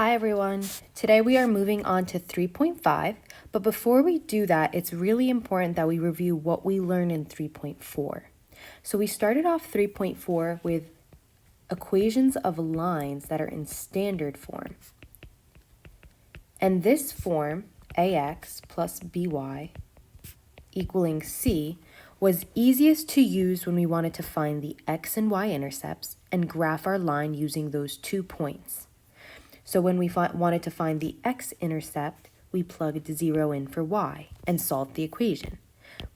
Hi everyone, today we are moving on to 3.5, but before we do that, it's really important that we review what we learned in 3.4. So we started off 3.4 with equations of lines that are in standard form. And this form, ax plus by equaling c, was easiest to use when we wanted to find the x and y intercepts and graph our line using those 2 points. So when we wanted to find the x-intercept, we plugged 0 in for y and solved the equation.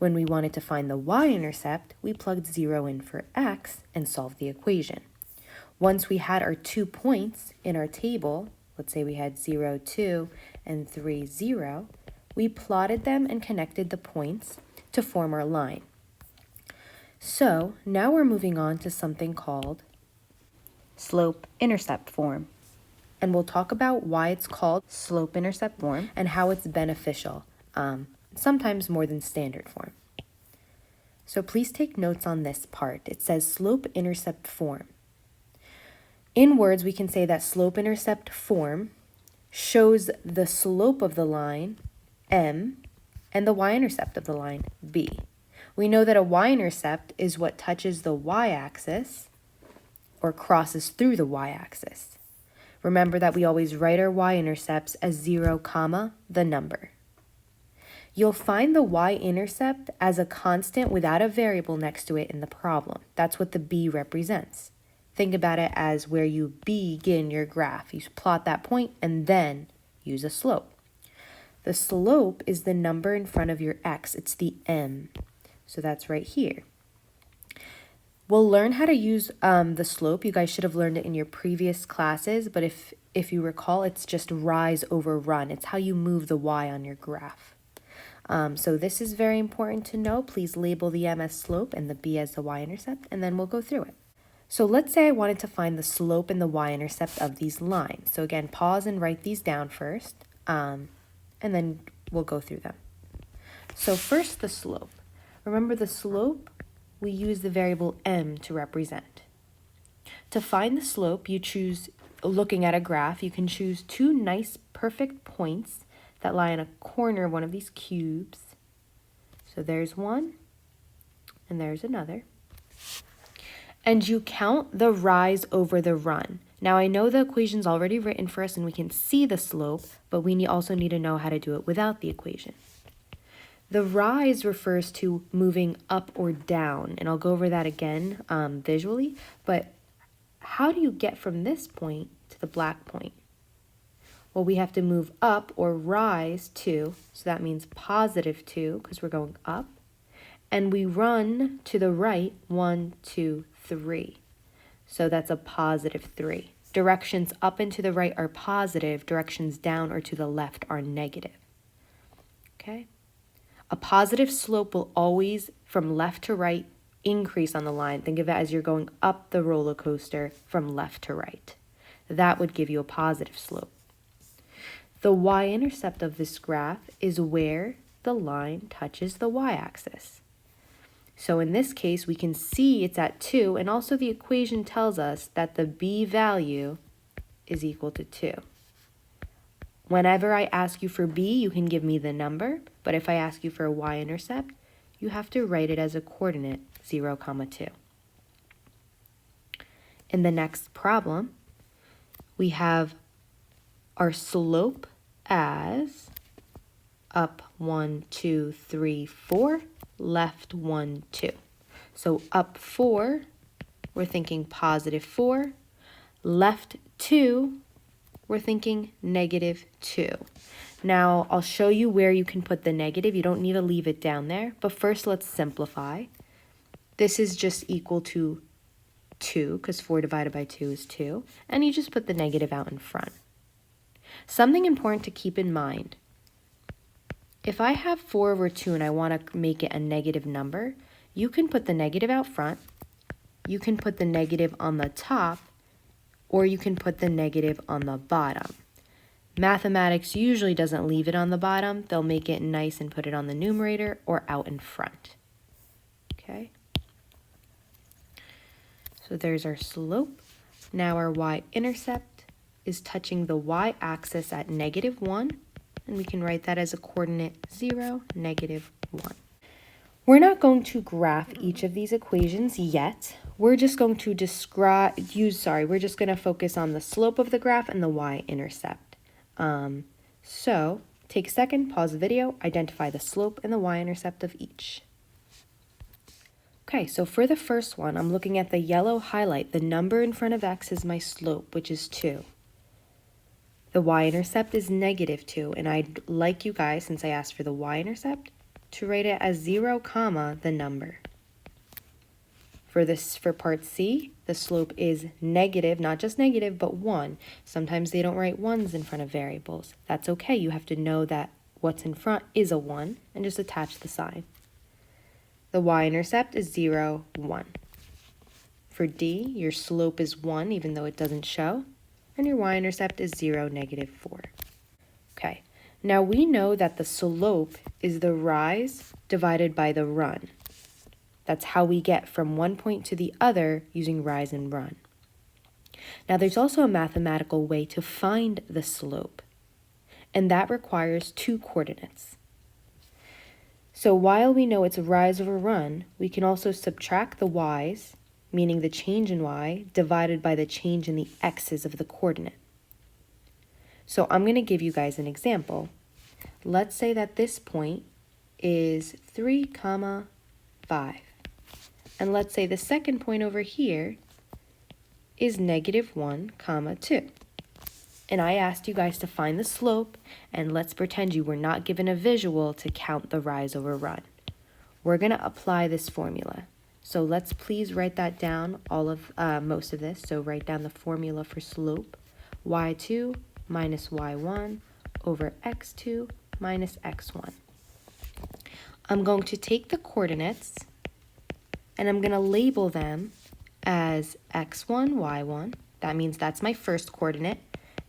When we wanted to find the y-intercept, we plugged 0 in for x and solved the equation. Once we had our 2 points in our table, let's say we had 0, 2, and 3, 0, we plotted them and connected the points to form our line. So now we're moving on to something called slope-intercept form. And we'll talk about why it's called slope-intercept form and how it's beneficial, sometimes more than standard form. So please take notes on this part. It says slope-intercept form. In words, we can say that slope-intercept form shows the slope of the line, m, and the y-intercept of the line, b. We know that a y-intercept is what touches the y-axis or crosses through the y-axis. Remember that we always write our y-intercepts as 0, the number. You'll find the y-intercept as a constant without a variable next to it in the problem. That's what the b represents. Think about it as where you begin your graph. You plot that point and then use a slope. The slope is the number in front of your x. It's the m. So that's right here. We'll learn how to use the slope. You guys should have learned it in your previous classes, but if you recall, it's just rise over run. It's how you move the y on your graph. So this is very important to know. Please label the m as slope and the b as the y-intercept, and then we'll go through it. So let's say I wanted to find the slope and the y-intercept of these lines. So again, pause and write these down first, and then we'll go through them. So first, the slope. Remember the slope? We use the variable m to represent. To find the slope, you choose, looking at a graph, you can choose 2 nice perfect points that lie in a corner of one of these cubes. So there's one, and there's another. And you count the rise over the run. Now I know the equation's already written for us and we can see the slope, but we also need to know how to do it without the equation. The rise refers to moving up or down, and I'll go over that again visually, but how do you get from this point to the black point? Well, we have to move up or rise 2, so that means positive 2 because we're going up, and we run to the right 1, 2, 3, so that's a positive 3. Directions up and to the right are positive, directions down or to the left are negative. Okay? A positive slope will always, from left to right, increase on the line. Think of it as you're going up the roller coaster from left to right. That would give you a positive slope. The y-intercept of this graph is where the line touches the y-axis. So in this case, we can see it's at 2, and also the equation tells us that the b value is equal to 2. Whenever I ask you for b, you can give me the number, but if I ask you for a y-intercept, you have to write it as a coordinate 0, 2. In the next problem, we have our slope as up 1, 2, 3, 4, left 1, 2. So up 4, we're thinking positive 4, left 2, we're thinking negative 2. Now, I'll show you where you can put the negative. You don't need to leave it down there. But first, let's simplify. This is just equal to 2, because 4 divided by 2 is 2. And you just put the negative out in front. Something important to keep in mind. If I have 4 over 2 and I want to make it a negative number, you can put the negative out front. You can put the negative on the top, or you can put the negative on the bottom. Mathematics usually doesn't leave it on the bottom. They'll make it nice and put it on the numerator or out in front. Okay? So there's our slope. Now our y-intercept. is touching the y-axis at -1, and we can write that as a coordinate 0, -1. We're not going to graph each of these equations yet. We're just going to we're just going to focus on the slope of the graph and the y-intercept. So take a second, pause the video, identify the slope and the y-intercept of each. Okay, so for the first one, I'm looking at the yellow highlight. The number in front of x is my slope, which is 2. The y-intercept is -2, and I'd like you guys, since I asked for the y-intercept, to write it as 0, comma, the number. For part C, the slope is negative, not just negative, but 1. Sometimes they don't write 1s in front of variables. That's okay. You have to know that what's in front is a 1 and just attach the sign. The y-intercept is 0, 1. For D, your slope is 1, even though it doesn't show, and your y-intercept is 0, -4. Okay, now we know that the slope is the rise divided by the run. That's how we get from one point to the other using rise and run. Now there's also a mathematical way to find the slope, and that requires 2 coordinates. So while we know it's rise over run, we can also subtract the y's, meaning the change in y, divided by the change in the x's of the coordinate. So I'm going to give you guys an example. Let's say that this point is 3, 5. And let's say the second point over here is -1, 2. And I asked you guys to find the slope, and let's pretend you were not given a visual to count the rise over run. We're going to apply this formula. So let's please write that down, most of this. So write down the formula for slope, y2 minus y1 over x2 minus x1. I'm going to take the coordinates, and I'm going to label them as x1, y1. That means that's my first coordinate,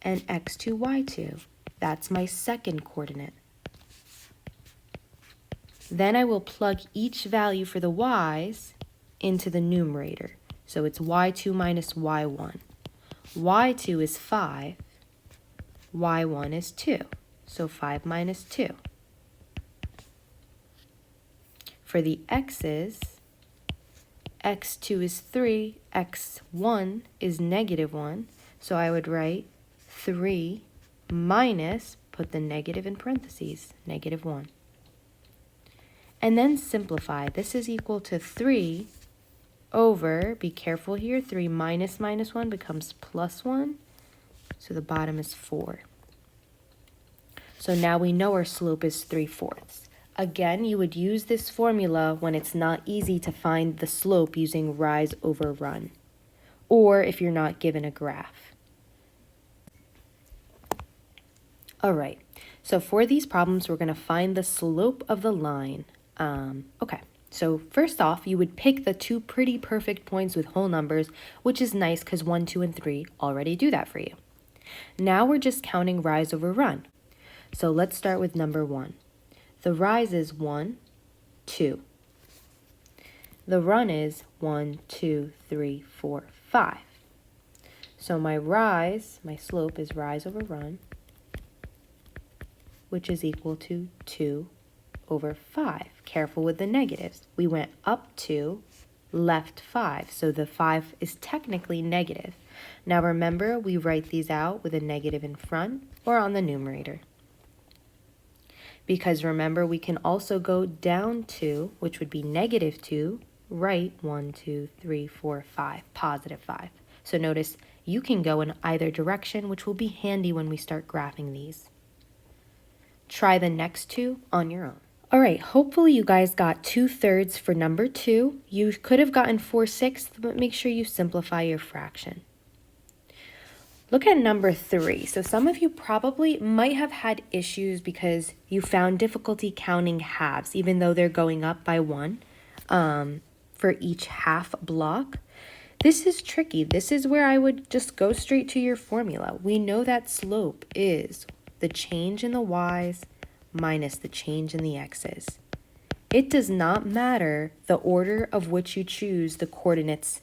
and x2, y2. That's my second coordinate. Then I will plug each value for the y's into the numerator. So it's y2 minus y1. y2 is 5, y1 is 2. So 5 minus 2. For the x's, x2 is 3, x1 is -1, so I would write 3 minus, put the negative in parentheses, -1. And then simplify. This is equal to 3 over, be careful here, 3 minus -1 becomes +1, so the bottom is 4. So now we know our slope is 3/4. Again, you would use this formula when it's not easy to find the slope using rise over run, or if you're not given a graph. All right, so for these problems, we're going to find the slope of the line. Okay, so first off, you would pick the 2 pretty perfect points with whole numbers, which is nice because 1, 2, and 3 already do that for you. Now we're just counting rise over run. So let's start with number 1. The rise is 1, 2. The run is 1, 2, 3, 4, 5. So my slope is rise over run, which is equal to 2 over 5. Careful with the negatives. We went up 2, left 5, so the 5 is technically negative. Now remember, we write these out with a negative in front or on the numerator. Because remember, we can also go down 2, which would be -2, right 1, 2, 3, 4, 5, +5. So notice you can go in either direction, which will be handy when we start graphing these. Try the next 2 on your own. All right, hopefully you guys got 2/3 for number 2. You could have gotten 4/6, but make sure you simplify your fraction. Look at number 3. So some of you probably might have had issues because you found difficulty counting halves, even though they're going up by 1 for each half block. This is tricky. This is where I would just go straight to your formula. We know that slope is the change in the y's minus the change in the x's. It does not matter the order of which you choose the coordinates.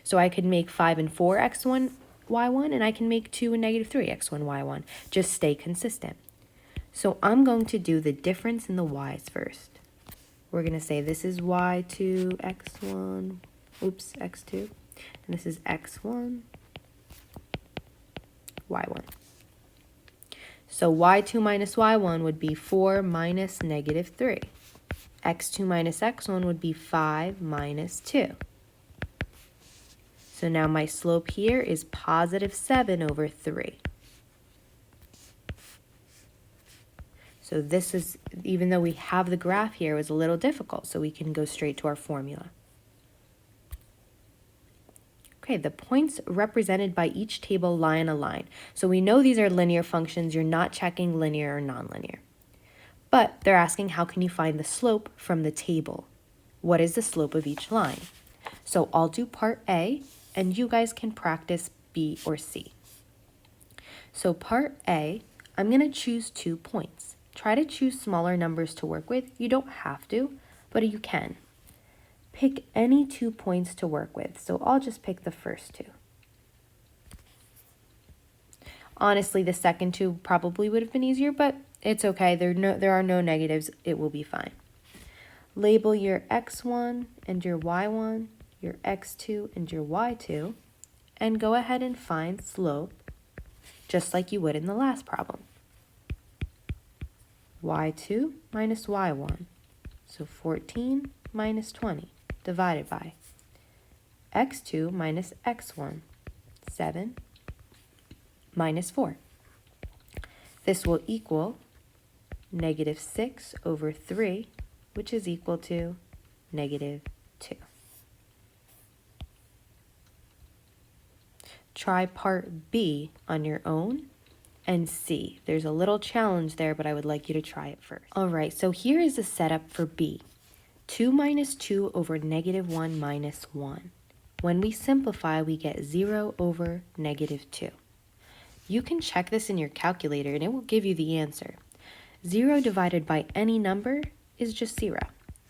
So I could make 5 and 4 x1 y1, and I can make 2 and negative 3, x1, y1. Just stay consistent. So I'm going to do the difference in the y's first. We're going to say this is y2, x1, x2, and this is x1, y1. So y2 minus y1 would be 4 minus negative 3. x2 minus x1 would be 5 minus 2. So now my slope here is positive 7 over 3. So this is, even though we have the graph here, it was a little difficult, so we can go straight to our formula. Okay, the points represented by each table lie in a line. So we know these are linear functions. You're not checking linear or nonlinear. But they're asking, how can you find the slope from the table? What is the slope of each line? So I'll do part A, and you guys can practice B or C. So part A, I'm going to choose 2 points. Try to choose smaller numbers to work with. You don't have to, but you can. Pick any 2 points to work with, so I'll just pick the first 2. Honestly, the second 2 probably would have been easier, but it's okay. There are no negatives. It will be fine. Label your x1 and your y1, your x2 and your y2, and go ahead and find slope, just like you would in the last problem. y2 minus y1, so 14 minus 20, divided by x2 minus x1, 7 minus 4. This will equal negative 6 over 3, which is equal to negative 2. Try part B on your own and C. There's a little challenge there, but I would like you to try it first. All right, so here is the setup for B. 2 minus 2 over negative 1 minus 1. When we simplify, we get 0 over negative 2. You can check this in your calculator and it will give you the answer. 0 divided by any number is just 0.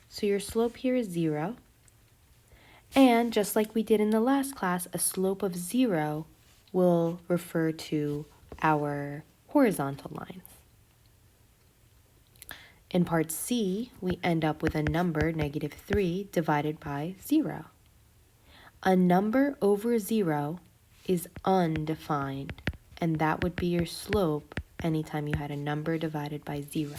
So your slope here is 0. And just like we did in the last class, a slope of 0 will refer to our horizontal lines. In part C, we end up with a number, negative 3, divided by 0. A number over 0 is undefined, and that would be your slope anytime you had a number divided by 0.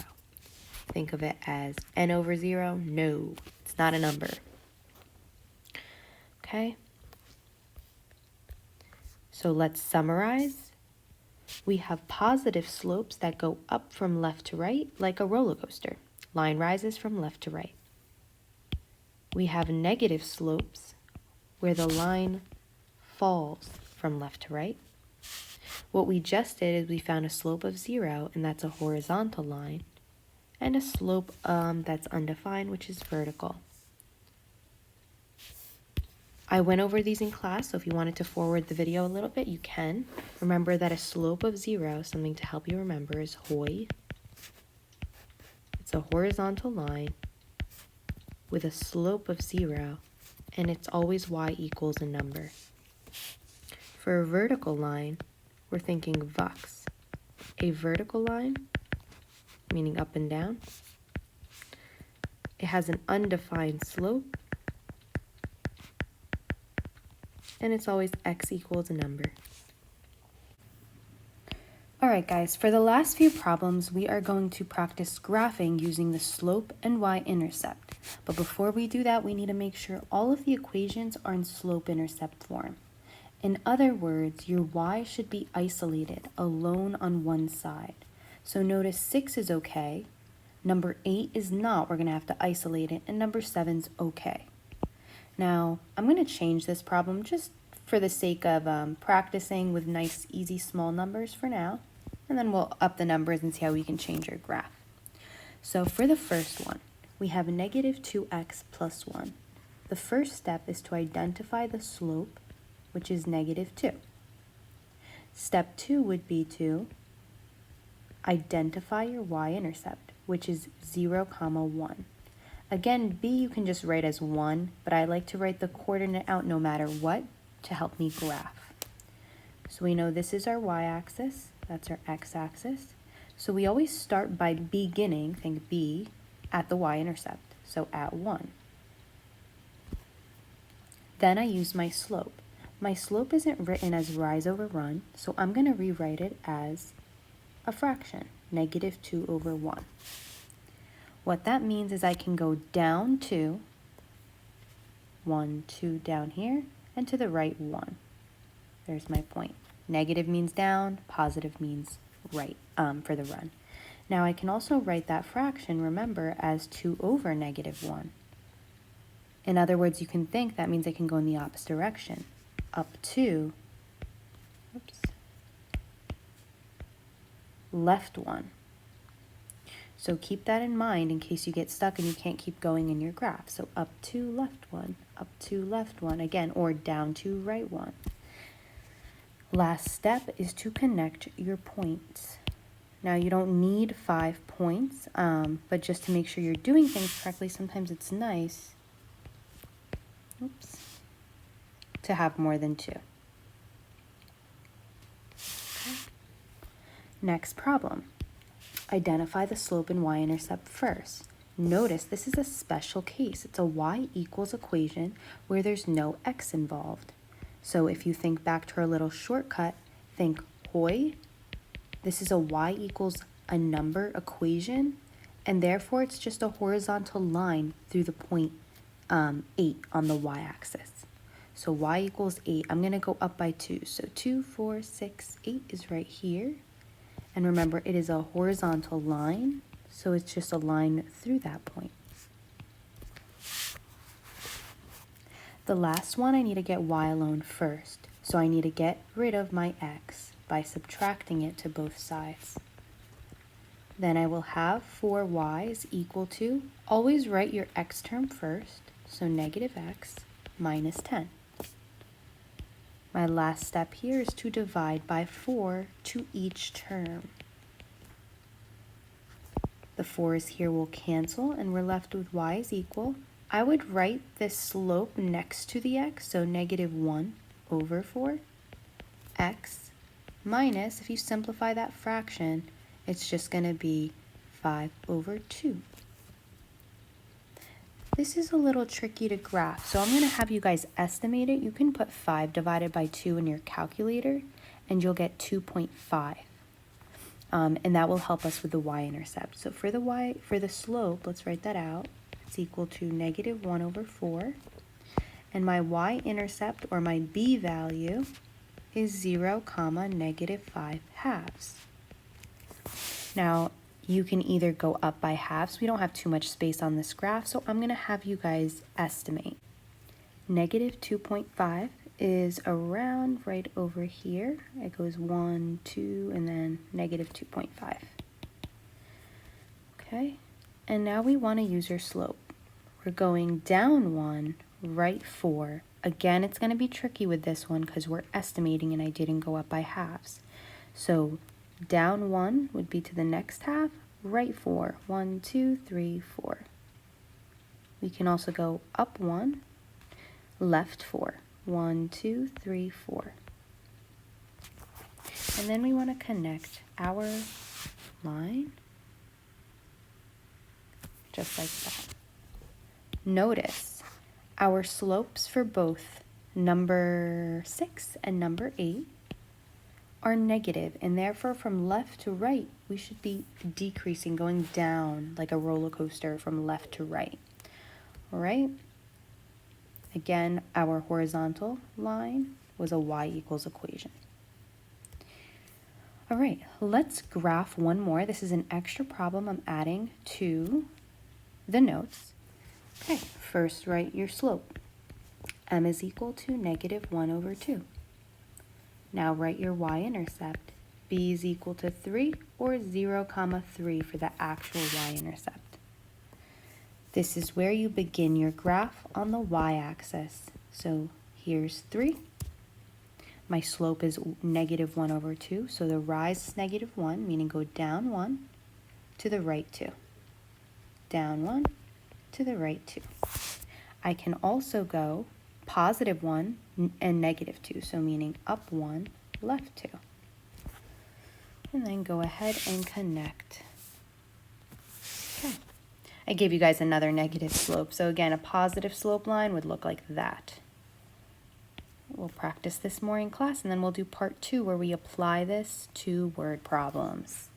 Think of it as n over 0. No, it's not a number. Okay? So let's summarize. We have positive slopes that go up from left to right like a roller coaster. Line rises from left to right. We have negative slopes where the line falls from left to right. What we just did is we found a slope of 0, and that's a horizontal line, and a slope that's undefined, which is vertical. I went over these in class, so if you wanted to forward the video a little bit, you can. Remember that a slope of 0, something to help you remember, is hoi. It's a horizontal line with a slope of 0, and it's always y equals a number. For a vertical line, we're thinking vux. A vertical line, meaning up and down, it has an undefined slope, and it's always x equals a number. Alright guys, for the last few problems, we are going to practice graphing using the slope and y-intercept. But before we do that, we need to make sure all of the equations are in slope-intercept form. In other words, your y should be isolated, alone on one side. So notice 6 is okay, number 8 is not, we're going to have to isolate it, and number 7's okay. Now, I'm going to change this problem just for the sake of practicing with nice, easy, small numbers for now. And then we'll up the numbers and see how we can change our graph. So for the first one, we have negative 2x plus 1. The first step is to identify the slope, which is negative 2. Step 2 would be to identify your y-intercept, which is 0, 1. Again, b you can just write as 1, but I like to write the coordinate out no matter what to help me graph. So we know this is our y-axis, that's our x-axis. So we always start by beginning, think B, at the y-intercept, so at 1. Then I use my slope. My slope isn't written as rise over run, so I'm going to rewrite it as a fraction, -2 over 1. What that means is I can go down 2, 1, 2 down here, and to the right 1. There's my point. Negative means down, positive means right for the run. Now I can also write that fraction, remember, as 2 over -1. In other words, you can think that means I can go in the opposite direction, up to, left 1. So keep that in mind in case you get stuck and you can't keep going in your graph. So up to left 1, up to left 1, again, or down to right 1. Last step is to connect your points. Now you don't need 5 points, but just to make sure you're doing things correctly, sometimes it's nice to have more than 2. Okay. Next problem. Identify the slope and y-intercept first. Notice this is a special case. It's a y== equation where there's no x involved. So if you think back to our little shortcut, think hoi. This is a y=a number equation, and therefore it's just a horizontal line through the point 8 on the y-axis. So y=8. I'm going to go up by 2. So 2, 4, 6, 8 is right here. And remember, it is a horizontal line, so it's just a line through that point. The last one, I need to get y alone first. So I need to get rid of my x by subtracting it to both sides. Then I will have 4y is equal to, always write your x term first, so -x minus 10. My last step here is to divide by 4 to each term. The 4's here will cancel, and we're left with y is equal. I would write this slope next to the x, so -1 over 4, x minus, if you simplify that fraction, it's just going to be 5 over 2. This is a little tricky to graph, so I'm going to have you guys estimate it. You can put 5 divided by 2 in your calculator, and you'll get 2.5. And that will help us with the y-intercept. So for the slope, let's write that out. It's equal to -1 over 4. And my y-intercept, or my b value, is 0, -5/2. Now, you can either go up by halves. We don't have too much space on this graph, so I'm going to have you guys estimate. -2.5 is around right over here. It goes 1, 2, and then -2.5. Okay, and now we want to use our slope. We're going down 1, right 4. Again, it's going to be tricky with this one because we're estimating and I didn't go up by halves. So down 1 would be to the next half, right 4. 1, 2, 3, 4. We can also go up 1, left 4. 1, 2, 3, 4. And then we want to connect our line just like that. Notice our slopes for both number 6 and number 8 are negative, and therefore from left to right we should be decreasing, going down like a roller coaster from left to right. All right? Again, our horizontal line was a y== equation. All right, let's graph one more. This is an extra problem I'm adding to the notes. Okay, first write your slope. M is equal to -1 over 2. Now write your y-intercept. B is equal to 3 or 0, 3 for the actual y-intercept. This is where you begin your graph on the y-axis. So here's 3. My slope is -1 over 2, so the rise is -1, meaning go down 1 to the right 2. Down 1 to the right 2. I can also go +1 and -2, so meaning up 1 left 2. And then go ahead and connect. Okay. I gave you guys another negative slope. So again, a positive slope line would look like that. We'll practice this more in class, and then we'll do part 2 where we apply this to word problems.